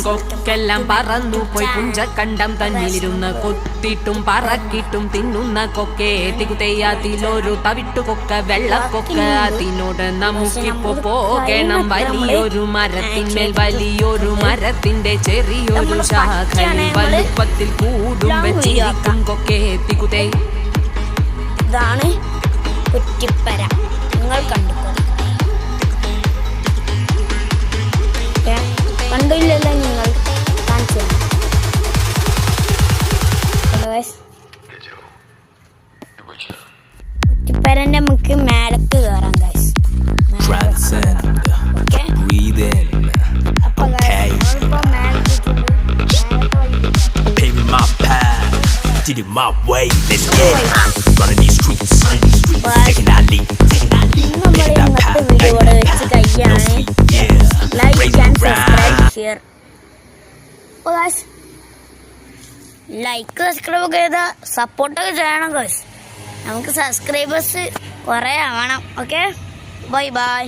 കൊക്കെല്ലാം പറന്നു പോയി പുഞ്ചക്കണ്ടം തന്നിലിരുന്ന് കൊത്തിട്ടും പറക്കിട്ടും തിന്നുന്ന കൊക്കെ തികുതെയ്യാതിലൊരു തവിട്ടു കൊക്ക വെള്ളക്കൊക്ക അതിനോട് നമുക്കിപ്പോ പോകണം വലിയൊരു മരത്തിന്മേൽ വലിയൊരു മരത്തിന്റെ ചെറിയൊരു ശാഖയിൽ വലുപ്പത്തിൽ കൂടും വെച്ചിരിക്കും കൊക്കെ തികുതേ. ഇതാണ് കുറ്റിപ്പര, നിങ്ങൾ കണ്ടില്ലല്ലോ, നിങ്ങൾ കാണിച്ചു. കുറ്റിപ്പരന്റെ നമുക്ക് മേലക്ക് കയറാം guys. My way, let's get it. Running these streets, taking that lead, making that path. No sleep, yeah. Like and subscribe, share. Oh guys, like subscribe ചെയ്താ സപ്പോർട്ടൊക്കെ ചെയ്യണം ഗൈസ്. നമുക്ക് സബ്സ്ക്രൈബേഴ്സ് കുറേ ആവണം. Okay, bye bye.